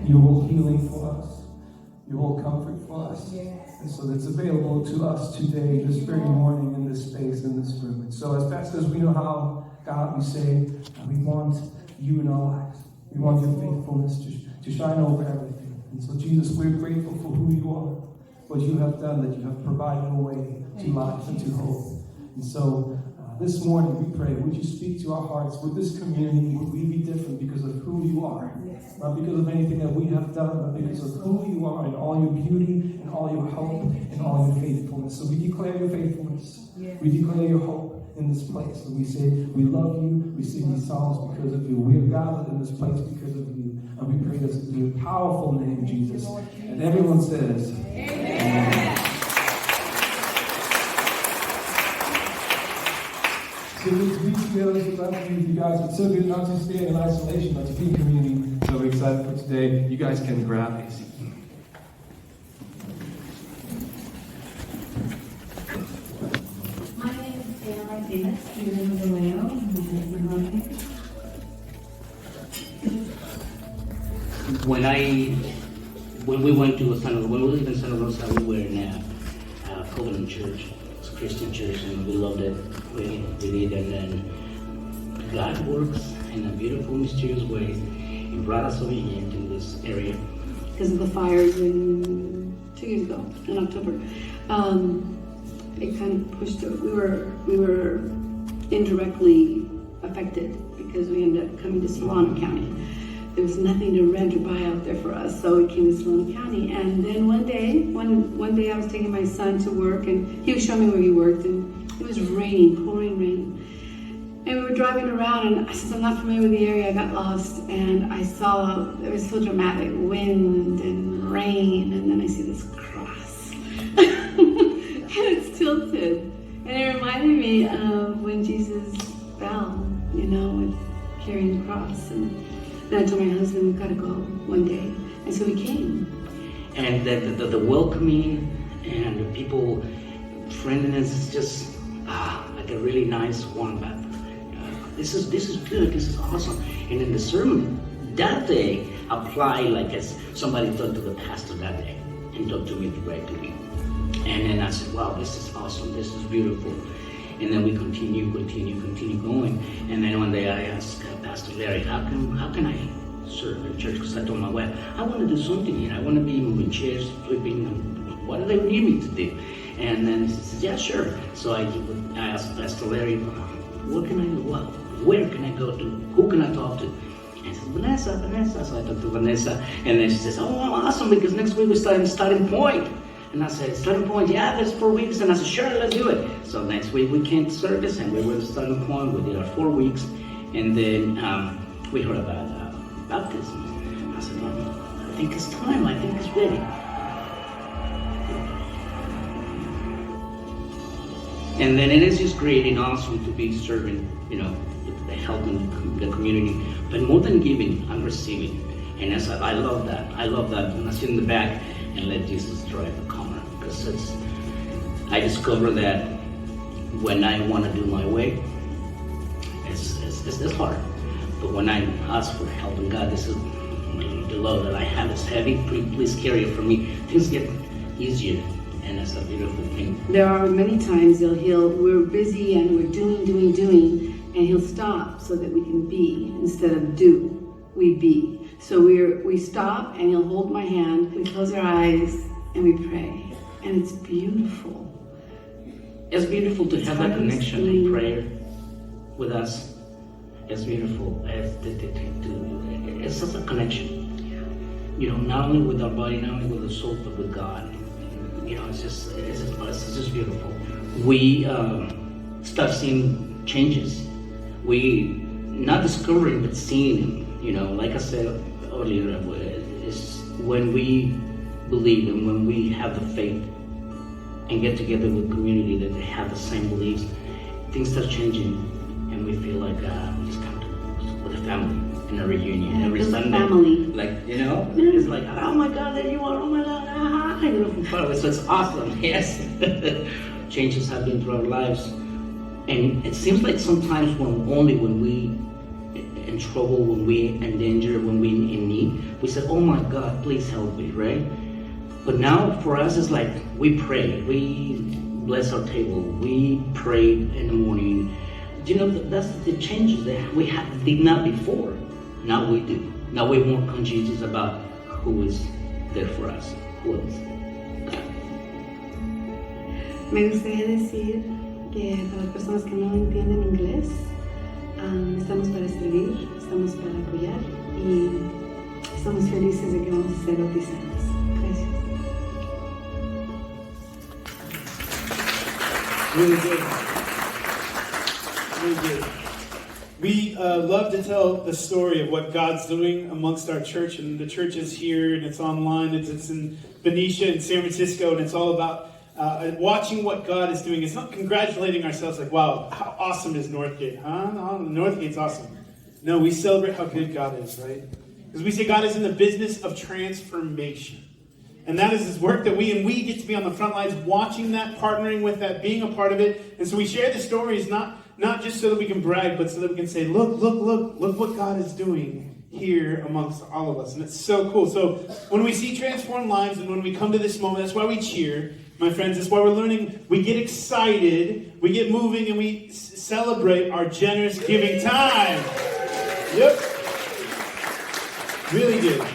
you hold healing for us, you hold comfort for us. And so that's available to us today, this very morning, in this space, in this room. And so as pastors, we know how, God, we say, we want you in our lives. We want your faithfulness to shine over everything. And so, Jesus, we're grateful for who you are, what you have done, that you have provided a way to life and to hope. And so, this morning we pray, would you speak to our hearts? Would this community, would we be different because of who you are? Not because of anything that we have done, but because of who you are and all your beauty and all your hope and all your faithfulness. So we declare your faithfulness. We declare your hope in this place. And we say, we love you. We sing these songs because of you. We are gathered in this place because of you. And we pray this in your powerful name, Jesus. And everyone says, Amen. So it's be together, so glad to be with you guys. It's so good not to stay in isolation, but to be in community. So we're excited for today. You guys can grab a seat. My name is Sarah Martinez. My name is Leo. My husband. When we went to when we lived in Santa Rosa, we were in a Covenant church. It's a Christian church, and we loved it. We did, and then God works in a beautiful, mysterious way. He brought us over here to this area Because of the fires in 2 years ago, in October. It kind of pushed it. We were indirectly affected because we ended up coming to Solano County. There was nothing to rent or buy out there for us, so we came to Solano County. And then one day I was taking my son to work, and he was showing me where he worked, and it was raining, pouring rain. And we were driving around, and since I'm not familiar with the area, I got lost, and I saw, it was so dramatic, wind and rain, and then I see this cross. And it's tilted. And it reminded me of when Jesus fell, with carrying the cross. And then I told my husband, we've got to go one day. And so we came. and the welcoming and the people friendliness is just like a really nice warm bath. This is good. This is awesome. And in the sermon that day, apply like as somebody talked to the pastor that day and talked to me directly. And then I said, wow, this is awesome. This is beautiful. And then we continue going. And then one day I asked Pastor Larry, how can I serve the church? Because I told my wife, I want to do something here. I want to be moving chairs, sweeping. What do they need me to do? And then he says, yeah, sure. So I asked Pastor Larry, what can I do? Where can I go to? Who can I talk to? And he says, Vanessa. So I talked to Vanessa. And then she says, oh, awesome, because next week we're starting point. And I said, starting point, yeah, there's 4 weeks. And I said, sure, let's do it. So next week we came to service and we were starting point. We did our 4 weeks. And then we heard about baptism. I said, I think it's time. I think it's ready. And then it is just great and awesome to be serving, helping the community. But more than giving, I'm receiving. And I love that. I love that when I sit in the back and let Jesus drive the car. Because I discover that when I want to do my way, it's hard. But when I ask for help in God, this is the love that I have is heavy. Please carry it for me. Things get easier, and that's a beautiful thing. There are many times we're busy and we're doing, and he'll stop so that we can be instead of do. We be. So we stop and he'll hold my hand. We close our eyes and we pray. And it's beautiful. It's beautiful to have that connection in prayer with us. It's beautiful. It's just a connection. Not only with our body, not only with the soul, but with God. It's just beautiful. We start seeing changes. We not discovering, but seeing. Like I said earlier, it's when we believe and when we have the faith and get together with community that they have the same beliefs, things start changing, and we feel like we just come with a family in a reunion every Sunday. Family. It's like, oh my God, there you are, oh my God, from far away. So it's awesome, yes. Changes have been through our lives, and it seems like sometimes when we in trouble, when we're in danger, when we're in need, we said, oh my God, please help me, right? But now for us, it's like we pray, we bless our table, we pray in the morning. You know, that's the changes that we did not before. Now we do. Now we're more conscious about who is there for us, who is God. Me gustaría decir que para las personas que no entienden inglés, estamos para servir, estamos para apoyar y estamos felices de que vamos a ser bautizados. Gracias. Really good. Really good. We love to tell the story of what God's doing amongst our church, and the church is here, and it's online, it's in Benicia and San Francisco, and it's all about watching what God is doing. It's not congratulating ourselves like, wow, how awesome is Northgate, huh? No, Northgate's awesome. No, we celebrate how good God is, right? Because we say God is in the business of transformation. And that is his work that we get to be on the front lines, watching that, partnering with that, being a part of it. And so we share the stories, not just so that we can brag, but so that we can say, look what God is doing here amongst all of us. And it's so cool. So when we see transformed lives and when we come to this moment, that's why we cheer, my friends. That's why we're learning. We get excited, we get moving, and we celebrate our generous giving time. Yep. Really good.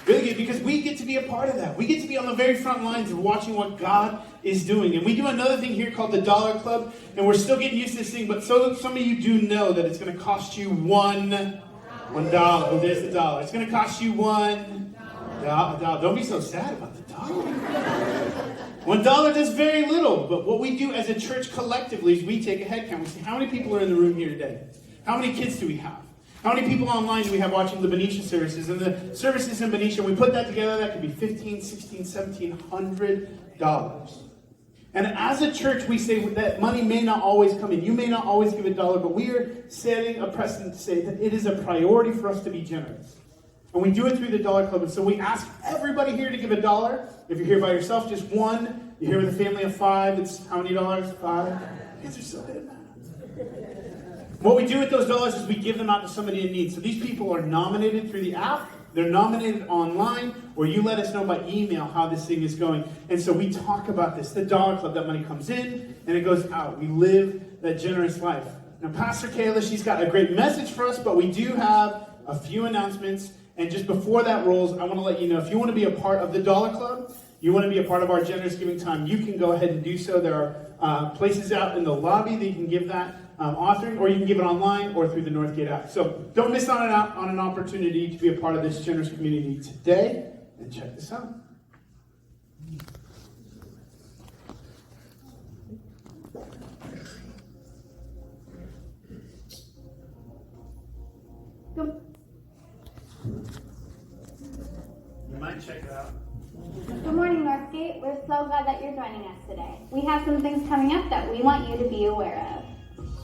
Really good, because we get to be a part of that. We get to be on the very front lines of watching what God is doing. And we do another thing here called the Dollar Club, and we're still getting used to this thing, but so some of you do know that it's going to cost you $1. Oh, there's the dollar. It's going to cost you $1. Don't be so sad about the dollar. $1 does very little, but what we do as a church collectively is we take a head count. We see how many people are in the room here today. How many kids do we have? How many people online do we have watching the Benicia services? And the services in Benicia, we put that together, that could be $1,500, $1,600, $1,700. And as a church, we say that money may not always come in. You may not always give $1, but we are setting a precedent to say that it is a priority for us to be generous. And we do it through the Dollar Club. And so we ask everybody here to give $1. If you're here by yourself, just $1. You're here with a family of 5, it's how many dollars? 5? You guys are so good at that. What we do with those dollars is we give them out to somebody in need. So these people are nominated through the app, they're nominated online, or you let us know by email how this thing is going. And so we talk about this. The Dollar Club, that money comes in and it goes out. We live that generous life. Now, Pastor Kayla, she's got a great message for us, but we do have a few announcements. And just before that rolls, I want to let you know, if you want to be a part of the Dollar Club, you want to be a part of our generous giving time, you can go ahead and do so. There are places out in the lobby that you can give that offering, or you can give it online or through the Northgate app. So don't miss out on an opportunity to be a part of this generous community today. And check this out. Go. You might check it out. Good morning, Northgate. We're so glad that you're joining us today. We have some things coming up that we want you to be aware of.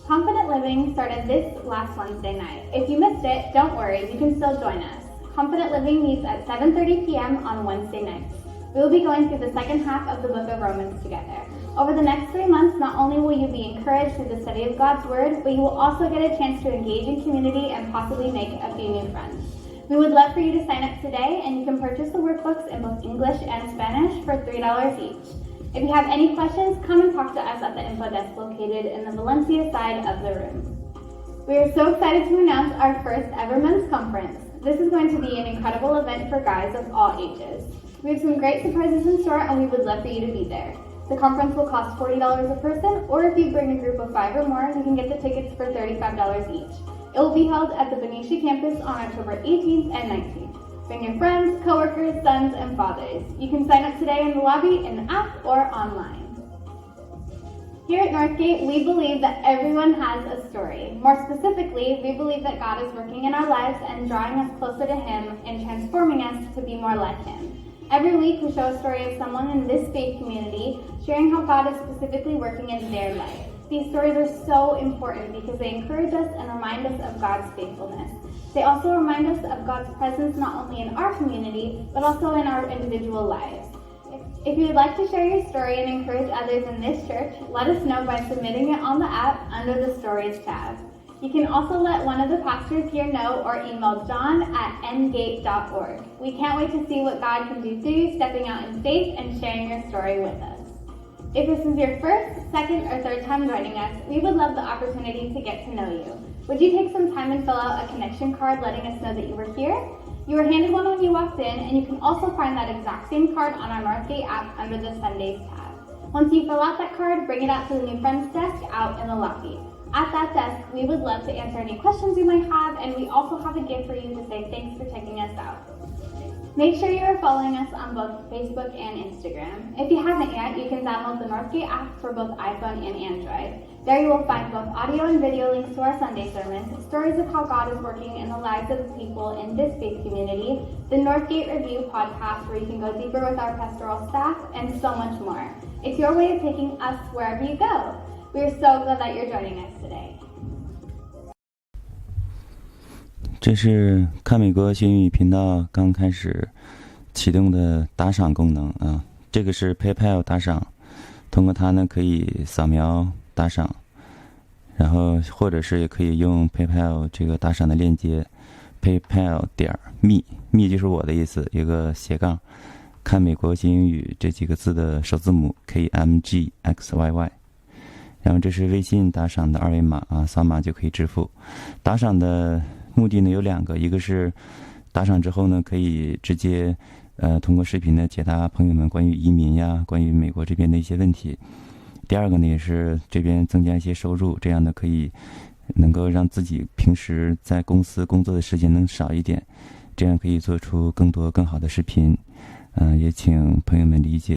Confident Living started this last Wednesday night. If you missed it, don't worry, you can still join us. Confident Living meets at 7:30 p.m. on Wednesday nights. We will be going through the second half of the book of Romans together. Over the next 3 months, not only will you be encouraged through the study of God's Word, but you will also get a chance to engage in community and possibly make a few new friends. We would love for you to sign up today, and you can purchase the workbooks in both English and Spanish for $3 each. If you have any questions, come and talk to us at the info desk located in the Valencia side of the room. We are so excited to announce our first ever men's conference. This is going to be an incredible event for guys of all ages. We have some great surprises in store, and we would love for you to be there. The conference will cost $40 a person, or if you bring a group of 5 or more, you can get the tickets for $35 each. It will be held at the Benicia campus on October 18th and 19th. Bring your friends, coworkers, sons, and fathers. You can sign up today in the lobby, in the app, or online. Here at Northgate, we believe that everyone has a story. More specifically, we believe that God is working in our lives and drawing us closer to Him and transforming us to be more like Him. Every week, we show a story of someone in this faith community sharing how God is specifically working in their life. These stories are so important because they encourage us and remind us of God's faithfulness. They also remind us of God's presence not only in our community, but also in our individual lives. If you would like to share your story and encourage others in this church, let us know by submitting it on the app under the Stories tab. You can also let one of the pastors here know or email john@ngate.org. We can't wait to see what God can do through you stepping out in faith and sharing your story with us. If this is your first, second, or third time joining us, we would love the opportunity to get to know you. Would you take some time and fill out a connection card letting us know that you were here? You were handed one when you walked in, and you can also find that exact same card on our Northgate app under the Sundays tab. Once you fill out that card, bring it out to the New Friends desk out in the lobby. At that desk, we would love to answer any questions you might have, and we also have a gift for you to say thanks for checking us out. Make sure you are following us on both Facebook and Instagram. If you haven't yet, you can download the Northgate app for both iPhone and Android. There you will find both audio and video links to our Sunday sermons, stories of how God is working in the lives of the people in this faith community, the Northgate Review podcast where you can go deeper with our pastoral staff, and so much more. It's your way of taking us wherever you go. We are so glad that you're joining us today. 这是看美国学英语频道刚开始启动的打赏功能啊，这个是 PayPal 打赏，通过它呢可以扫描打赏，然后或者是也可以用 PayPal 这个打赏的链接 PayPal.me 就是我的意思，一个斜杠看美国学英语这几个字的首字母 KMGXYY。然后这是微信打赏的二维码啊，扫码就可以支付。打赏的目的呢有两个，一个是打赏之后呢可以直接通过视频呢解答朋友们关于移民呀、关于美国这边的一些问题。第二个呢也是这边增加一些收入，这样呢可以能够让自己平时在公司工作的时间能少一点，这样可以做出更多更好的视频。也请朋友们理解。